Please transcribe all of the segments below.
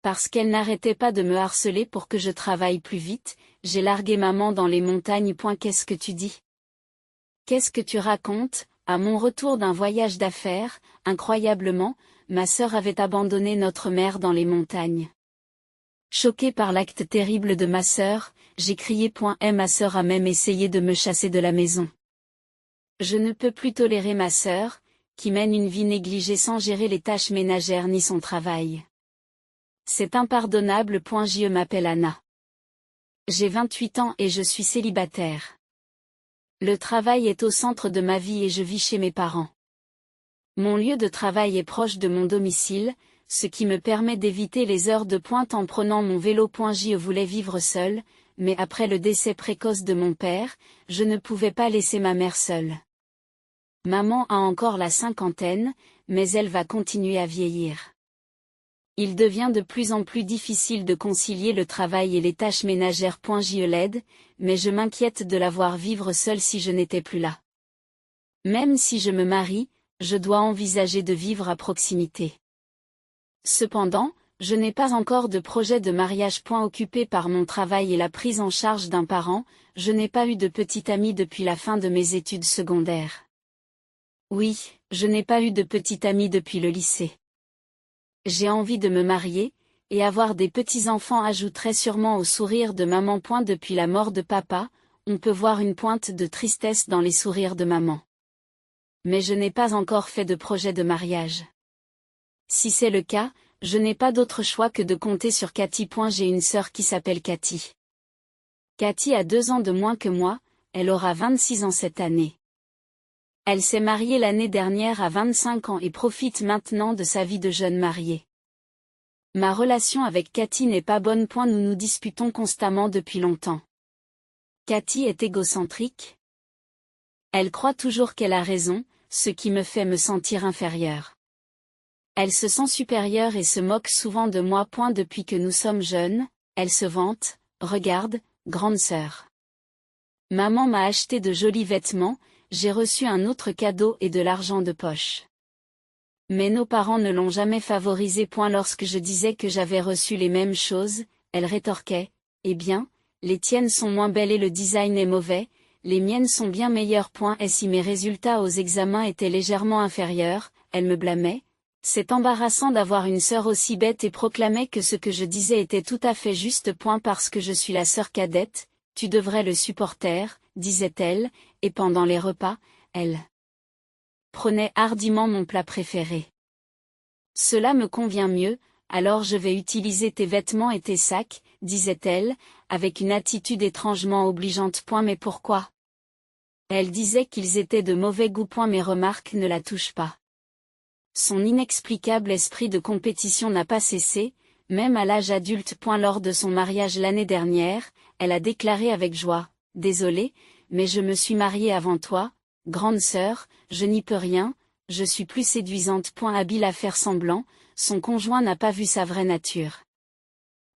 Parce qu'elle n'arrêtait pas de me harceler pour que je travaille plus vite, j'ai largué maman dans les montagnes. Qu'est-ce que tu dis? Qu'est-ce que tu racontes? À mon retour d'un voyage d'affaires, incroyablement, ma sœur avait abandonné notre mère dans les montagnes. Choquée par l'acte terrible de ma sœur, j'ai crié. Et ma sœur a même essayé de me chasser de la maison. Je ne peux plus tolérer ma sœur, qui mène une vie négligée sans gérer les tâches ménagères ni son travail. C'est impardonnable. Je m'appelle Anna. J'ai 28 ans et je suis célibataire. Le travail est au centre de ma vie et je vis chez mes parents. Mon lieu de travail est proche de mon domicile, ce qui me permet d'éviter les heures de pointe en prenant mon vélo. Je voulais vivre seule, mais après le décès précoce de mon père, je ne pouvais pas laisser ma mère seule. Maman a encore la cinquantaine, mais elle va continuer à vieillir. Il devient de plus en plus difficile de concilier le travail et les tâches ménagères. Je l'aide, mais je m'inquiète de la voir vivre seule si je n'étais plus là. Même si je me marie, je dois envisager de vivre à proximité. Cependant, je n'ai pas encore de projet de mariage. Occupé par mon travail et la prise en charge d'un parent, je n'ai pas eu de petite amie depuis la fin de mes études secondaires. Oui, je n'ai pas eu de petite amie depuis le lycée. J'ai envie de me marier, et avoir des petits-enfants ajouterait sûrement au sourire de maman. Depuis la mort de papa, on peut voir une pointe de tristesse dans les sourires de maman. Mais je n'ai pas encore fait de projet de mariage. Si c'est le cas, je n'ai pas d'autre choix que de compter sur Cathy. J'ai une sœur qui s'appelle Cathy. Cathy a 2 ans de moins que moi, elle aura 26 ans cette année. Elle s'est mariée l'année dernière à 25 ans et profite maintenant de sa vie de jeune mariée. Ma relation avec Cathy n'est pas bonne. Nous nous disputons constamment depuis longtemps. Cathy est égocentrique. Elle croit toujours qu'elle a raison, ce qui me fait me sentir inférieure. Elle se sent supérieure et se moque souvent de moi. Depuis que nous sommes jeunes, elle se vante, regarde, grande sœur. Maman m'a acheté de jolis vêtements, j'ai reçu un autre cadeau et de l'argent de poche. Mais nos parents ne l'ont jamais favorisé. Lorsque je disais que j'avais reçu les mêmes choses, elle rétorquait, eh bien, les tiennes sont moins belles et le design est mauvais, les miennes sont bien meilleures. Et si mes résultats aux examens étaient légèrement inférieurs, elle me blâmait. C'est embarrassant d'avoir une sœur aussi bête et proclamait que ce que je disais était tout à fait juste. Parce que je suis la sœur cadette, tu devrais le supporter, disait-elle, et pendant les repas, elle prenait hardiment mon plat préféré. Cela me convient mieux, alors je vais utiliser tes vêtements et tes sacs, disait-elle, avec une attitude étrangement obligeante. Mais pourquoi? Elle disait qu'ils étaient de mauvais goût. Mes remarques ne la touchent pas. Son inexplicable esprit de compétition n'a pas cessé, même à l'âge adulte. Lors de son mariage l'année dernière, elle a déclaré avec joie, « Désolée, mais je me suis mariée avant toi, grande sœur, je n'y peux rien, je suis plus séduisante. » Habile à faire semblant, son conjoint n'a pas vu sa vraie nature.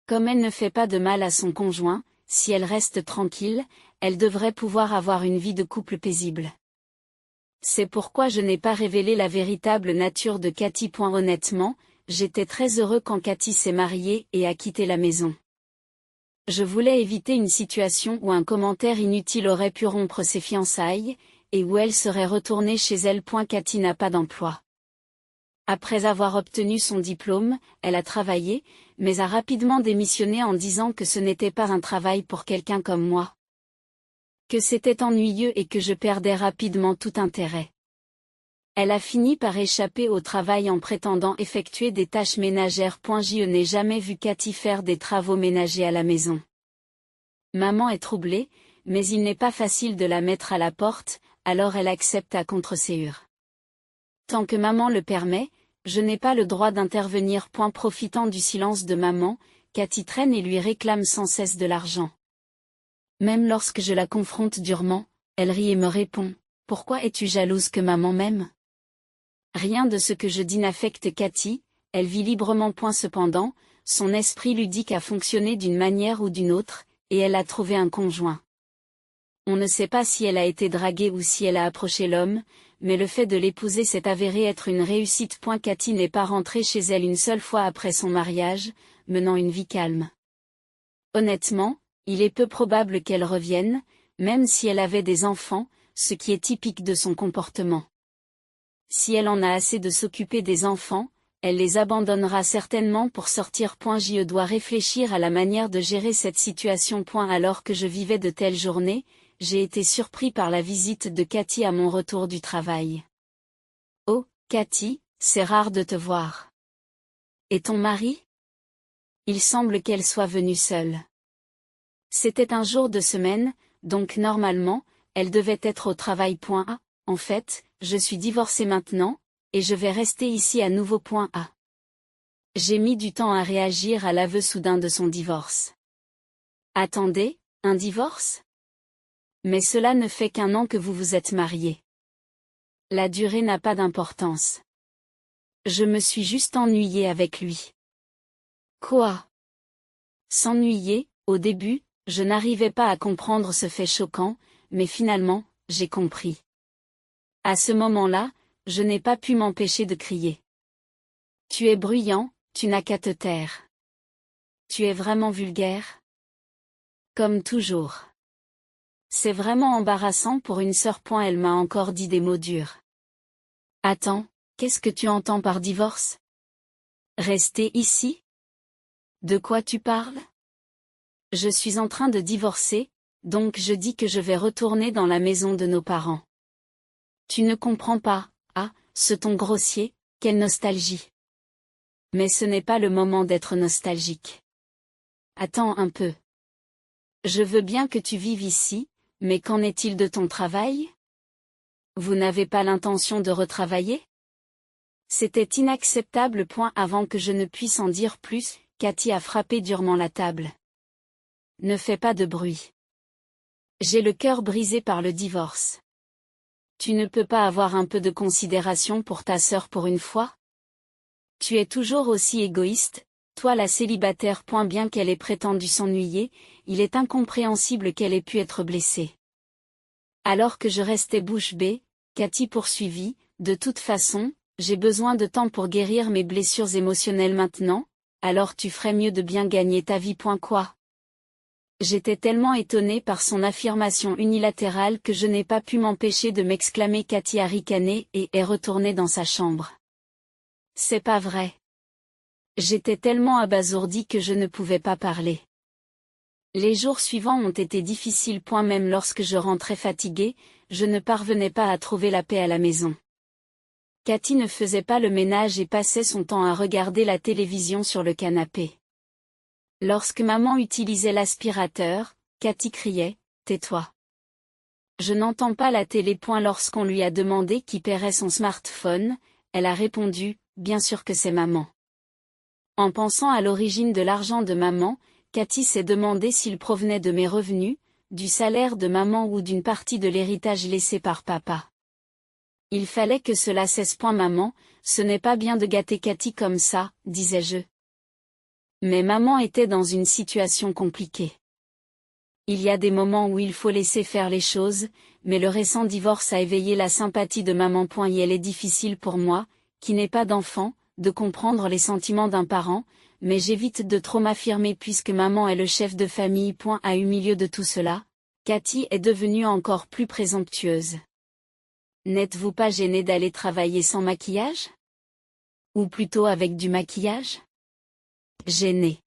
Comme elle ne fait pas de mal à son conjoint, si elle reste tranquille, elle devrait pouvoir avoir une vie de couple paisible. C'est pourquoi je n'ai pas révélé la véritable nature de Cathy. Honnêtement, j'étais très heureux quand Cathy s'est mariée et a quitté la maison. Je voulais éviter une situation où un commentaire inutile aurait pu rompre ses fiançailles, et où elle serait retournée chez elle. Cathy n'a pas d'emploi. Après avoir obtenu son diplôme, elle a travaillé, mais a rapidement démissionné en disant que ce n'était pas un travail pour quelqu'un comme moi. Que c'était ennuyeux et que je perdais rapidement tout intérêt. Elle a fini par échapper au travail en prétendant effectuer des tâches ménagères. Je n'ai jamais vu Cathy faire des travaux ménagers à la maison. Maman est troublée, mais il n'est pas facile de la mettre à la porte, alors elle accepte à contre-séure. Tant que maman le permet, je n'ai pas le droit d'intervenir. Profitant du silence de maman, Cathy traîne et lui réclame sans cesse de l'argent. Même lorsque je la confronte durement, elle rit et me répond, « Pourquoi es-tu jalouse que maman m'aime ?» Rien de ce que je dis n'affecte Cathy, elle vit librement. Cependant, son esprit ludique a fonctionné d'une manière ou d'une autre, et elle a trouvé un conjoint. On ne sait pas si elle a été draguée ou si elle a approché l'homme, mais le fait de l'épouser s'est avéré être une réussite. Cathy n'est pas rentrée chez elle une seule fois après son mariage, menant une vie calme. Honnêtement, il est peu probable qu'elle revienne, même si elle avait des enfants, ce qui est typique de son comportement. Si elle en a assez de s'occuper des enfants, elle les abandonnera certainement pour sortir. Je dois réfléchir à la manière de gérer cette situation. Alors que je vivais de telles journées, j'ai été surpris par la visite de Cathy à mon retour du travail. Oh, Cathy, c'est rare de te voir. Et ton mari? Il semble qu'elle soit venue seule. C'était un jour de semaine, donc normalement, elle devait être au travail. En fait, je suis divorcée maintenant, et je vais rester ici à nouveau. J'ai mis du temps à réagir à l'aveu soudain de son divorce. Attendez, un divorce? Mais cela ne fait qu'1 an que vous vous êtes mariés. La durée n'a pas d'importance. Je me suis juste ennuyée avec lui. Quoi? S'ennuyer, au début, je n'arrivais pas à comprendre ce fait choquant, mais finalement, j'ai compris. À ce moment-là, je n'ai pas pu m'empêcher de crier. Tu es bruyant, tu n'as qu'à te taire. Tu es vraiment vulgaire? Comme toujours. C'est vraiment embarrassant pour une sœur. Elle m'a encore dit des mots durs. Attends, qu'est-ce que tu entends par divorce? Rester ici? De quoi tu parles? Je suis en train de divorcer, donc je dis que je vais retourner dans la maison de nos parents. Tu ne comprends pas, ce ton grossier, quelle nostalgie. Mais ce n'est pas le moment d'être nostalgique. Attends un peu. Je veux bien que tu vives ici, mais qu'en est-il de ton travail? Vous n'avez pas l'intention de retravailler? C'était inacceptable. Avant que je ne puisse en dire plus, Cathy a frappé durement la table. Ne fais pas de bruit. J'ai le cœur brisé par le divorce. Tu ne peux pas avoir un peu de considération pour ta sœur pour une fois? Tu es toujours aussi égoïste, toi la célibataire. Bien qu'elle ait prétendu s'ennuyer, il est incompréhensible qu'elle ait pu être blessée. Alors que je restais bouche bée, Cathy poursuivit, de toute façon, j'ai besoin de temps pour guérir mes blessures émotionnelles maintenant, alors tu ferais mieux de bien gagner ta vie. Quoi? J'étais tellement étonnée par son affirmation unilatérale que je n'ai pas pu m'empêcher de m'exclamer. Cathy a ricané et est retournée dans sa chambre. C'est pas vrai. J'étais tellement abasourdie que je ne pouvais pas parler. Les jours suivants ont été difficiles. Même lorsque je rentrais fatiguée, je ne parvenais pas à trouver la paix à la maison. Cathy ne faisait pas le ménage et passait son temps à regarder la télévision sur le canapé. Lorsque maman utilisait l'aspirateur, Cathy criait « Tais-toi ». Je n'entends pas la télé. Lorsqu'on lui a demandé qui paierait son smartphone, elle a répondu « Bien sûr que c'est maman ». En pensant à l'origine de l'argent de maman, Cathy s'est demandé s'il provenait de mes revenus, du salaire de maman ou d'une partie de l'héritage laissé par papa. Il fallait que cela cesse. Maman, ce n'est pas bien de gâter Cathy comme ça, disais-je. Mais maman était dans une situation compliquée. Il y a des moments où il faut laisser faire les choses, mais le récent divorce a éveillé la sympathie de maman. Et elle est difficile pour moi, qui n'ai pas d'enfant, de comprendre les sentiments d'un parent, mais j'évite de trop m'affirmer puisque maman est le chef de famille. Au milieu de tout cela, Cathy est devenue encore plus présomptueuse. N'êtes-vous pas gêné d'aller travailler sans maquillage? Ou plutôt avec du maquillage? Gêné.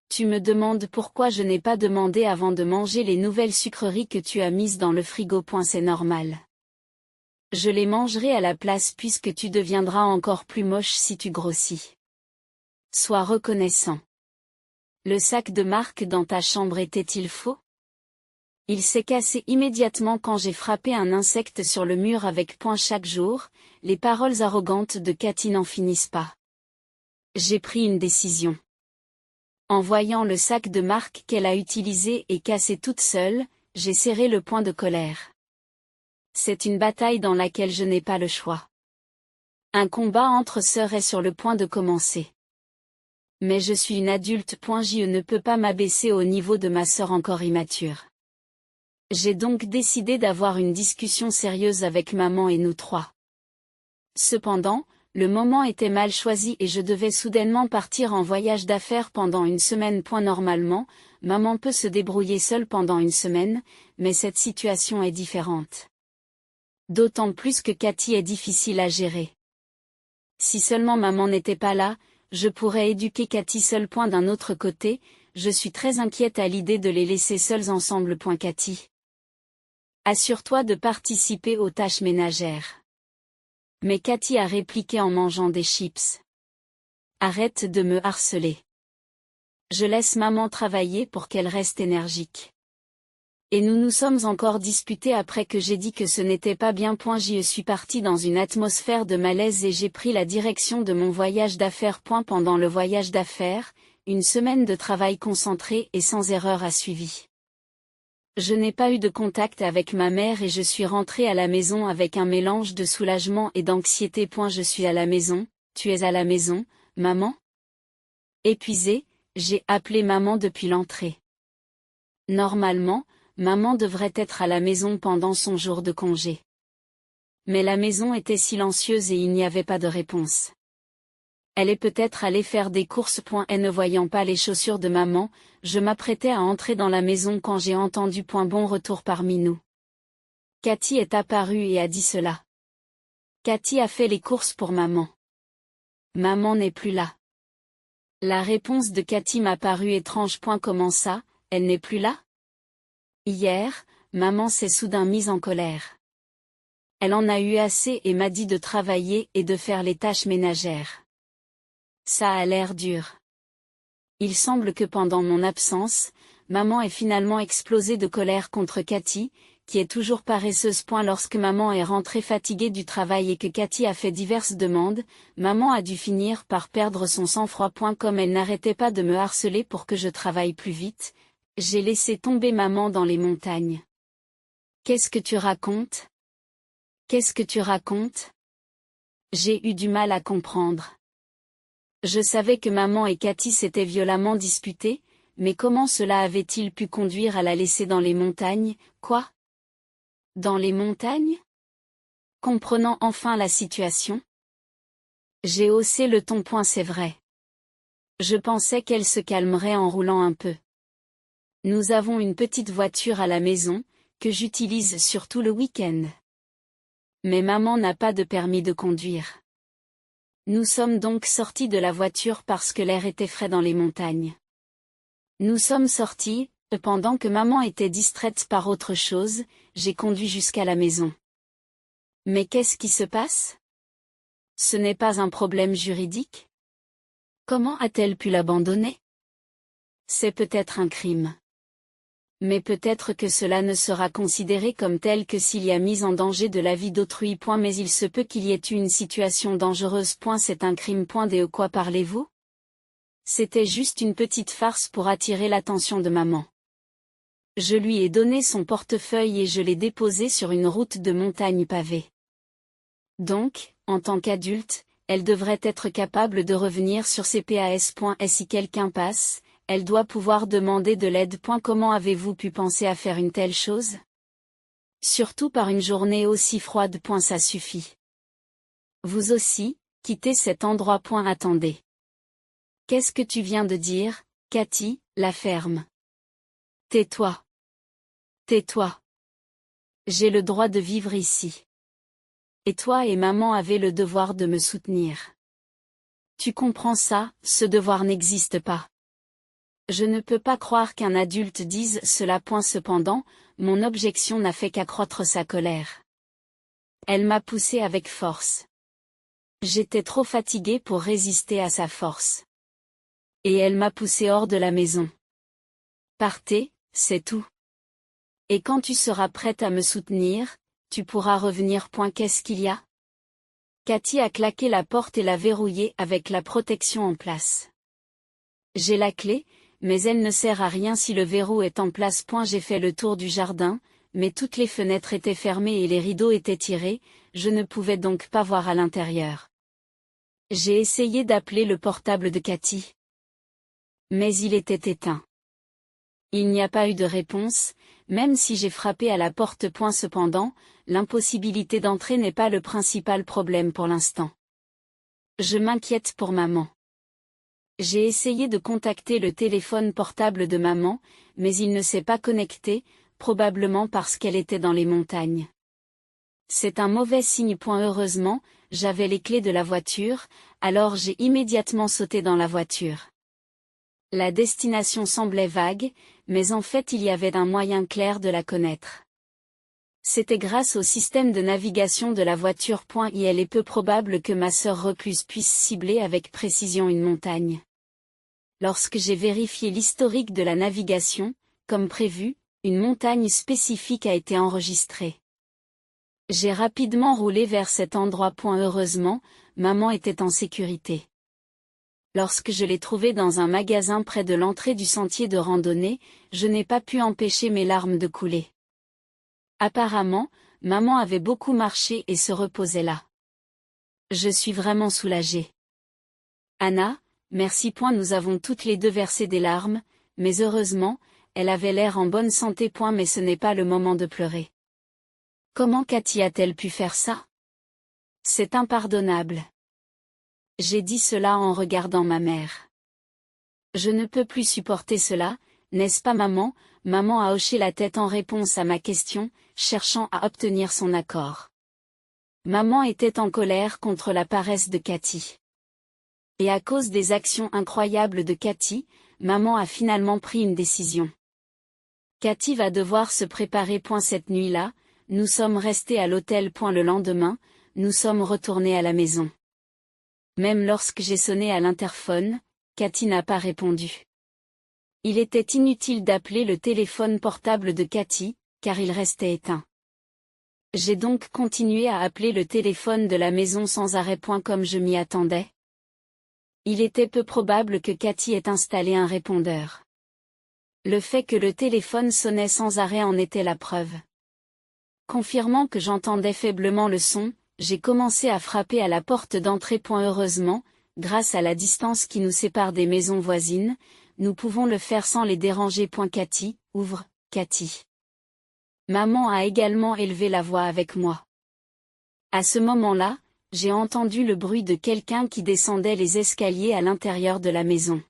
Tu me demandes pourquoi je n'ai pas demandé avant de manger les nouvelles sucreries que tu as mises dans le frigo. C'est normal. Je les mangerai à la place puisque tu deviendras encore plus moche si tu grossis. Sois reconnaissant. Le sac de marque dans ta chambre était-il faux? Il s'est cassé immédiatement quand j'ai frappé un insecte sur le mur avec chaque jour, les paroles arrogantes de Cathy n'en finissent pas. J'ai pris une décision. En voyant le sac de marque qu'elle a utilisé et cassé toute seule, j'ai serré le poing de colère. C'est une bataille dans laquelle je n'ai pas le choix. Un combat entre sœurs est sur le point de commencer. Mais je suis une adulte. Je ne peux pas m'abaisser au niveau de ma sœur encore immature. J'ai donc décidé d'avoir une discussion sérieuse avec maman et nous trois. Cependant, le moment était mal choisi et je devais soudainement partir en voyage d'affaires pendant une semaine. Normalement, maman peut se débrouiller seule pendant une semaine, mais cette situation est différente. D'autant plus que Cathy est difficile à gérer. Si seulement maman n'était pas là, je pourrais éduquer Cathy seule. D'un autre côté, je suis très inquiète à l'idée de les laisser seuls ensemble. Cathy. Assure-toi de participer aux tâches ménagères. Mais Cathy a répliqué en mangeant des chips. Arrête de me harceler. Je laisse maman travailler pour qu'elle reste énergique. Et nous nous sommes encore disputés après que j'ai dit que ce n'était pas bien. Je suis partie dans une atmosphère de malaise et j'ai pris la direction de mon voyage d'affaires. Pendant le voyage d'affaires, une semaine de travail concentré et sans erreur a suivi. Je n'ai pas eu de contact avec ma mère et je suis rentrée à la maison avec un mélange de soulagement et d'anxiété. Je suis à la maison, tu es à la maison, maman? Épuisée, j'ai appelé maman depuis l'entrée. Normalement, maman devrait être à la maison pendant son jour de congé. Mais la maison était silencieuse et il n'y avait pas de réponse. Elle est peut-être allée faire des courses. Et ne voyant pas les chaussures de maman, je m'apprêtais à entrer dans la maison quand j'ai entendu bon retour parmi nous. Cathy est apparue et a dit cela. Cathy a fait les courses pour maman. Maman n'est plus là. La réponse de Cathy m'a paru étrange. Comment ça, elle n'est plus là? Hier, maman s'est soudain mise en colère. Elle en a eu assez et m'a dit de travailler et de faire les tâches ménagères. Ça a l'air dur. Il semble que pendant mon absence, maman ait finalement explosé de colère contre Cathy, qui est toujours paresseuse. Lorsque maman est rentrée fatiguée du travail et que Cathy a fait diverses demandes, maman a dû finir par perdre son sang-froid. Comme elle n'arrêtait pas de me harceler pour que je travaille plus vite, j'ai laissé tomber maman dans les montagnes. Qu'est-ce que tu racontes? Qu'est-ce que tu racontes? J'ai eu du mal à comprendre. Je savais que maman et Cathy s'étaient violemment disputés, mais comment cela avait-il pu conduire à la laisser dans les montagnes? Quoi? Dans les montagnes? Comprenant enfin la situation. J'ai haussé le ton. C'est vrai. Je pensais qu'elle se calmerait en roulant un peu. Nous avons une petite voiture à la maison, que j'utilise surtout le week-end. Mais maman n'a pas de permis de conduire. Nous sommes donc sortis de la voiture parce que l'air était frais dans les montagnes. Nous sommes sortis, pendant que maman était distraite par autre chose, j'ai conduit jusqu'à la maison. Mais qu'est-ce qui se passe? Ce n'est pas un problème juridique? Comment a-t-elle pu l'abandonner? C'est peut-être un crime. Mais peut-être que cela ne sera considéré comme tel que s'il y a mise en danger de la vie d'autrui. Mais il se peut qu'il y ait eu une situation dangereuse. C'est un crime. De quoi parlez-vous? C'était juste une petite farce pour attirer l'attention de maman. Je lui ai donné son portefeuille et je l'ai déposé sur une route de montagne pavée. Donc, en tant qu'adulte, elle devrait être capable de revenir sur ses pas. Et si quelqu'un passe, elle doit pouvoir demander de l'aide. Comment avez-vous pu penser à faire une telle chose? Surtout par une journée aussi froide. Ça suffit. Vous aussi, quittez cet endroit. Attendez. Qu'est-ce que tu viens de dire, Cathy? La ferme. Tais-toi. Tais-toi. J'ai le droit de vivre ici. Et toi et maman avez le devoir de me soutenir. Tu comprends ça, ce devoir n'existe pas. Je ne peux pas croire qu'un adulte dise cela. Cependant, mon objection n'a fait qu'accroître sa colère. Elle m'a poussé avec force. J'étais trop fatiguée pour résister à sa force. Et elle m'a poussé hors de la maison. Partez, c'est tout. Et quand tu seras prête à me soutenir, tu pourras revenir. Qu'est-ce qu'il y a? Cathy a claqué la porte et l'a verrouillée avec la protection en place. J'ai la clé, mais elle ne sert à rien si le verrou est en place. J'ai fait le tour du jardin, mais toutes les fenêtres étaient fermées et les rideaux étaient tirés, je ne pouvais donc pas voir à l'intérieur. J'ai essayé d'appeler le portable de Cathy. Mais il était éteint. Il n'y a pas eu de réponse, même si j'ai frappé à la porte. Cependant, l'impossibilité d'entrer n'est pas le principal problème pour l'instant. Je m'inquiète pour maman. J'ai essayé de contacter le téléphone portable de maman, mais il ne s'est pas connecté, probablement parce qu'elle était dans les montagnes. C'est un mauvais signe. Heureusement, j'avais les clés de la voiture, alors j'ai immédiatement sauté dans la voiture. La destination semblait vague, mais en fait il y avait un moyen clair de la connaître. C'était grâce au système de navigation de la voiture. Il est peu probable que ma sœur recluse puisse cibler avec précision une montagne. Lorsque j'ai vérifié l'historique de la navigation, comme prévu, une montagne spécifique a été enregistrée. J'ai rapidement roulé vers cet endroit. Heureusement, maman était en sécurité. Lorsque je l'ai trouvée dans un magasin près de l'entrée du sentier de randonnée, je n'ai pas pu empêcher mes larmes de couler. Apparemment, maman avait beaucoup marché et se reposait là. Je suis vraiment soulagée. Anna, merci. Nous avons toutes les deux versé des larmes, mais heureusement, elle avait l'air en bonne santé. Mais ce n'est pas le moment de pleurer. Comment Cathy a-t-elle pu faire ça? C'est impardonnable. J'ai dit cela en regardant ma mère. Je ne peux plus supporter cela, n'est-ce pas maman? Maman a hoché la tête en réponse à ma question, cherchant à obtenir son accord. Maman était en colère contre la paresse de Cathy. Et à cause des actions incroyables de Cathy, maman a finalement pris une décision. Cathy va devoir se préparer. Cette nuit-là, nous sommes restés à l'hôtel. Le lendemain, nous sommes retournés à la maison. Même lorsque j'ai sonné à l'interphone, Cathy n'a pas répondu. Il était inutile d'appeler le téléphone portable de Cathy, car il restait éteint. J'ai donc continué à appeler le téléphone de la maison sans arrêt. Comme je m'y attendais. Il était peu probable que Cathy ait installé un répondeur. Le fait que le téléphone sonnait sans arrêt en était la preuve. Confirmant que j'entendais faiblement le son, j'ai commencé à frapper à la porte d'entrée. Heureusement, grâce à la distance qui nous sépare des maisons voisines, nous pouvons le faire sans les déranger. Cathy, ouvre, Cathy. Maman a également élevé la voix avec moi. À ce moment-là, j'ai entendu le bruit de quelqu'un qui descendait les escaliers à l'intérieur de la maison.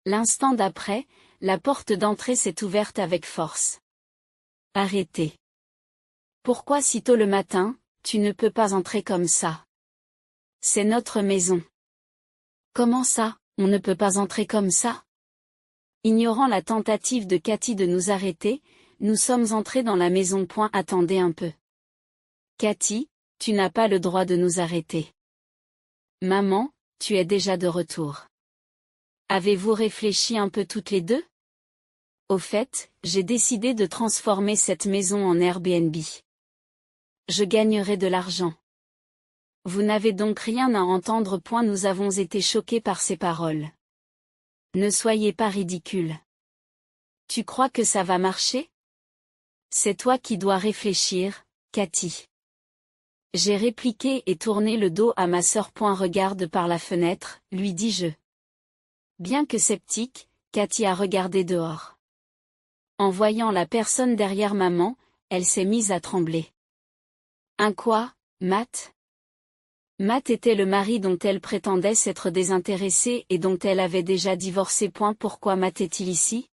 L'instant d'après, la porte d'entrée s'est ouverte avec force. Arrêtez. Pourquoi si tôt le matin? Tu ne peux pas entrer comme ça. C'est notre maison. Comment ça, on ne peut pas entrer comme ça? Ignorant la tentative de Cathy de nous arrêter, nous sommes entrés dans la maison. Attendez un peu. Cathy, tu n'as pas le droit de nous arrêter. Maman, tu es déjà de retour. Avez-vous réfléchi un peu toutes les deux? Au fait, j'ai décidé de transformer cette maison en Airbnb. Je gagnerai de l'argent. Vous n'avez donc rien à entendre. Nous avons été choqués par ces paroles. Ne soyez pas ridicule. Tu crois que ça va marcher? C'est toi qui dois réfléchir, Cathy. J'ai répliqué et tourné le dos à ma sœur. Regarde par la fenêtre, lui dis-je. Bien que sceptique, Cathy a regardé dehors. En voyant la personne derrière maman, elle s'est mise à trembler. Un quoi, Matt? Matt était le mari dont elle prétendait s'être désintéressée et dont elle avait déjà divorcé. Pourquoi Matt est-il ici?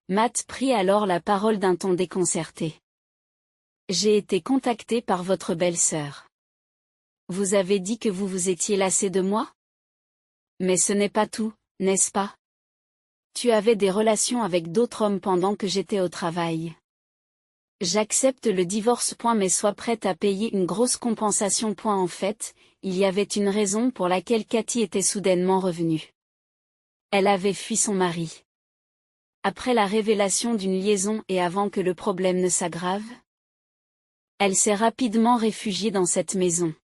Matt prit alors la parole d'un ton déconcerté. J'ai été contacté par votre belle-sœur. Vous avez dit que vous vous étiez lassé de moi? Mais ce n'est pas tout, n'est-ce pas? Tu avais des relations avec d'autres hommes pendant que j'étais au travail. J'accepte le divorce. Mais sois prête à payer une grosse compensation. En fait, il y avait une raison pour laquelle Cathy était soudainement revenue. Elle avait fui son mari. Après la révélation d'une liaison et avant que le problème ne s'aggrave, elle s'est rapidement réfugiée dans cette maison.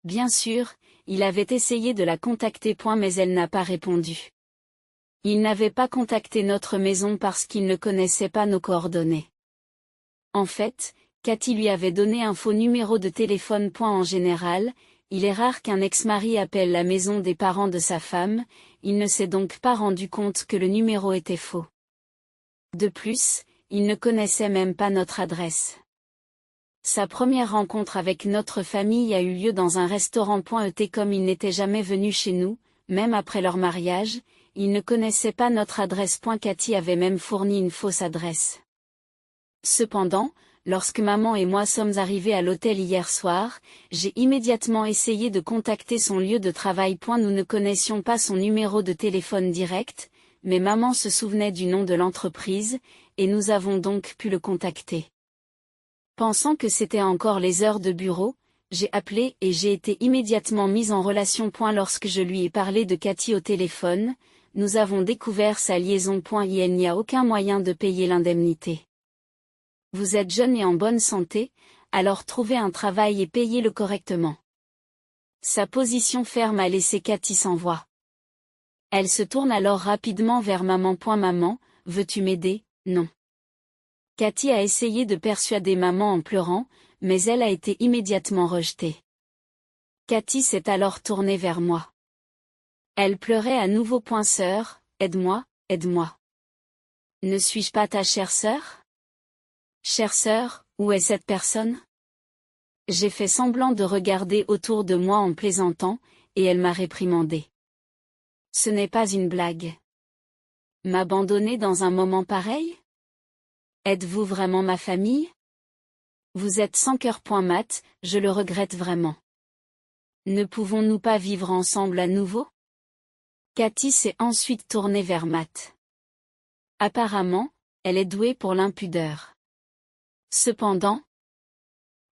Bien sûr, il avait essayé de la contacter. Mais elle n'a pas répondu. Il n'avait pas contacté notre maison parce qu'il ne connaissait pas nos coordonnées. En fait, Cathy lui avait donné un faux numéro de téléphone. En général, il est rare qu'un ex-mari appelle la maison des parents de sa femme, il ne s'est donc pas rendu compte que le numéro était faux. De plus, il ne connaissait même pas notre adresse. Sa première rencontre avec notre famille a eu lieu dans un restaurant.et comme il n'était jamais venu chez nous, même après leur mariage, il ne connaissait pas notre adresse. Cathy avait même fourni une fausse adresse. Cependant, lorsque maman et moi sommes arrivés à l'hôtel hier soir, j'ai immédiatement essayé de contacter son lieu de travail. Nous ne connaissions pas son numéro de téléphone direct, mais maman se souvenait du nom de l'entreprise, et nous avons donc pu le contacter. Pensant que c'était encore les heures de bureau, j'ai appelé et j'ai été immédiatement mise en relation. Lorsque je lui ai parlé de Cathy au téléphone, nous avons découvert sa liaison. Il n'y a aucun moyen de payer l'indemnité. Vous êtes jeune et en bonne santé, alors trouvez un travail et payez-le correctement. Sa position ferme a laissé Cathy sans voix. Elle se tourne alors rapidement vers maman. Maman, veux-tu m'aider? Non. Cathy a essayé de persuader maman en pleurant, mais elle a été immédiatement rejetée. Cathy s'est alors tournée vers moi. Elle pleurait à nouveau. Sœur, aide-moi, aide-moi. Ne suis-je pas ta chère sœur? Chère sœur, où est cette personne? J'ai fait semblant de regarder autour de moi en plaisantant, et elle m'a réprimandé. Ce n'est pas une blague. M'abandonner dans un moment pareil? Êtes-vous vraiment ma famille? Vous êtes sans cœur. Matt, je le regrette vraiment. Ne pouvons-nous pas vivre ensemble à nouveau? Cathy s'est ensuite tournée vers Matt. Apparemment, elle est douée pour l'impudeur. Cependant,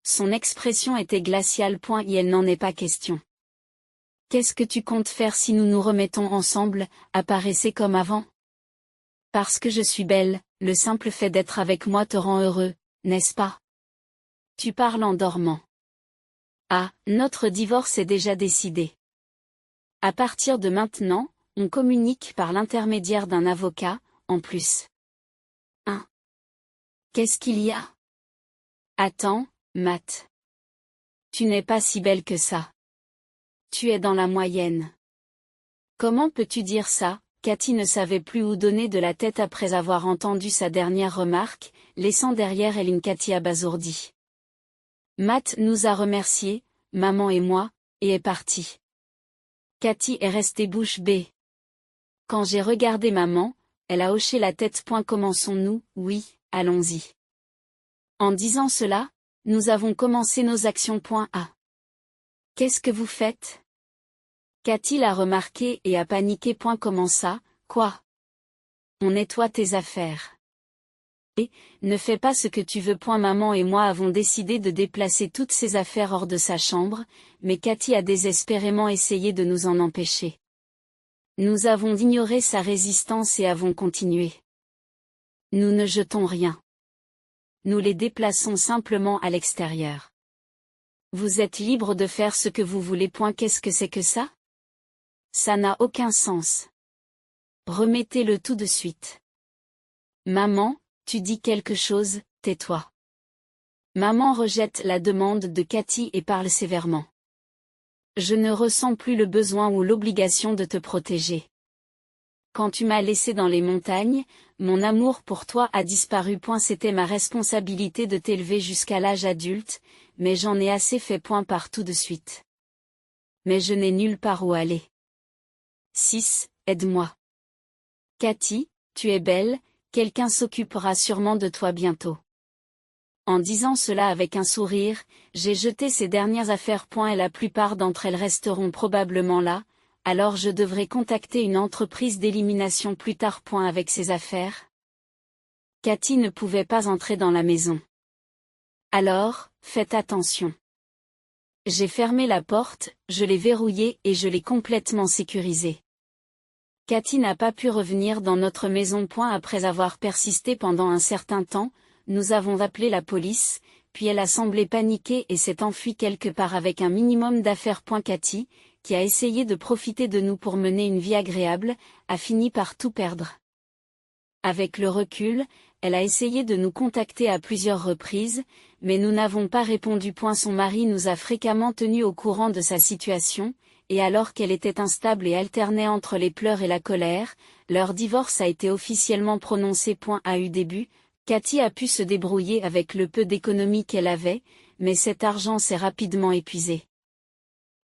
son expression était glaciale. Et elle n'en est pas question. Qu'est-ce que tu comptes faire si nous nous remettons ensemble, apparaissez comme avant? Parce que je suis belle, le simple fait d'être avec moi te rend heureux, n'est-ce pas? Tu parles en dormant. Ah, notre divorce est déjà décidé. À partir de maintenant, on communique par l'intermédiaire d'un avocat, en plus. Hein? Qu'est-ce qu'il y a? Attends, Matt. Tu n'es pas si belle que ça. Tu es dans la moyenne. Comment peux-tu dire ça? Cathy ne savait plus où donner de la tête après avoir entendu sa dernière remarque, laissant derrière elle une Cathy abasourdie. Matt nous a remerciés, maman et moi, et est parti. Cathy est restée bouche bée. Quand j'ai regardé maman, elle a hoché la tête. Commençons-nous? Oui, allons-y. En disant cela, nous avons commencé nos actions. A. Qu'est-ce que vous faites? Cathy l'a remarqué et a paniqué. Comment ça, quoi? On nettoie tes affaires. Et, ne fais pas ce que tu veux. Maman et moi avons décidé de déplacer toutes ses affaires hors de sa chambre, mais Cathy a désespérément essayé de nous en empêcher. Nous avons ignoré sa résistance et avons continué. Nous ne jetons rien. Nous les déplaçons simplement à l'extérieur. Vous êtes libre de faire ce que vous voulez. Qu'est-ce que c'est que ça? Ça n'a aucun sens. Remettez-le tout de suite. Maman, tu dis quelque chose, tais-toi. Maman rejette la demande de Cathy et parle sévèrement. Je ne ressens plus le besoin ou l'obligation de te protéger. Quand tu m'as laissé dans les montagnes, mon amour pour toi a disparu. C'était ma responsabilité de t'élever jusqu'à l'âge adulte, mais j'en ai assez fait. Pars tout de suite. Mais je n'ai nulle part où aller. 6. Aide-moi. Cathy, tu es belle, quelqu'un s'occupera sûrement de toi bientôt. En disant cela avec un sourire, j'ai jeté ces dernières affaires. Et la plupart d'entre elles resteront probablement là, alors je devrais contacter une entreprise d'élimination plus tard. Avec ces affaires. Cathy ne pouvait pas entrer dans la maison. Alors, faites attention. J'ai fermé la porte, je l'ai verrouillée et je l'ai complètement sécurisée. Cathy n'a pas pu revenir dans notre maison. Après avoir persisté pendant un certain temps, nous avons appelé la police, puis elle a semblé paniquer et s'est enfuie quelque part avec un minimum d'affaires. Cathy, qui a essayé de profiter de nous pour mener une vie agréable, a fini par tout perdre. Avec le recul, elle a essayé de nous contacter à plusieurs reprises, mais nous n'avons pas répondu. Son mari nous a fréquemment tenus au courant de sa situation, et alors qu'elle était instable et alternait entre les pleurs et la colère, Leur divorce a été officiellement prononcé. Au début, Cathy a pu se débrouiller avec le peu d'économie qu'elle avait, mais cet argent s'est rapidement épuisé.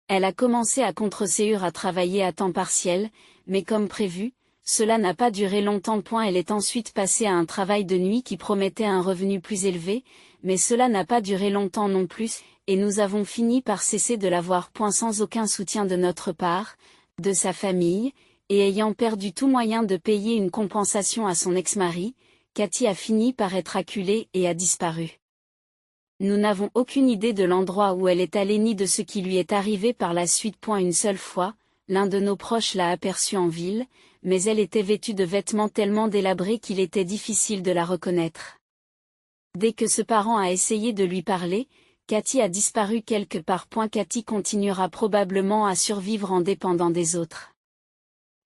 Elle a commencé à contre-séure à travailler à temps partiel, mais comme prévu, cela n'a pas duré longtemps. Elle est ensuite passée à un travail de nuit qui promettait un revenu plus élevé, mais cela n'a pas duré longtemps non plus, et nous avons fini par cesser de la voir. Sans aucun soutien de notre part, de sa famille, et ayant perdu tout moyen de payer une compensation à son ex-mari, Cathy a fini par être acculée et a disparu. Nous n'avons aucune idée de l'endroit où elle est allée ni de ce qui lui est arrivé par la suite. Une seule fois, l'un de nos proches l'a aperçue en ville, mais elle était vêtue de vêtements tellement délabrés qu'il était difficile de la reconnaître. Dès que ce parent a essayé de lui parler, Cathy a disparu quelque part. Cathy continuera probablement à survivre en dépendant des autres.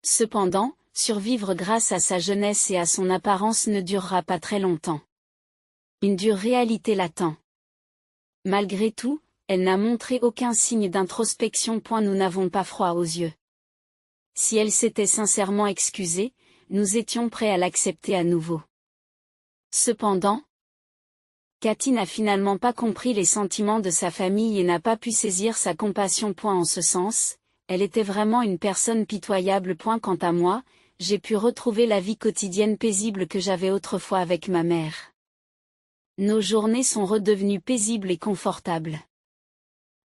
Cependant, survivre grâce à sa jeunesse et à son apparence ne durera pas très longtemps. Une dure réalité l'attend. Malgré tout, elle n'a montré aucun signe d'introspection. Nous n'avons pas froid aux yeux. Si elle s'était sincèrement excusée, nous étions prêts à l'accepter à nouveau. Cependant, Cathy n'a finalement pas compris les sentiments de sa famille et n'a pas pu saisir sa compassion. En ce sens, elle était vraiment une personne pitoyable. Quant à moi, j'ai pu retrouver la vie quotidienne paisible que j'avais autrefois avec ma mère. Nos journées sont redevenues paisibles et confortables.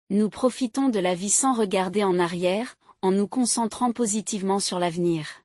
Nous profitons de la vie sans regarder en arrière, en nous concentrant positivement sur l'avenir.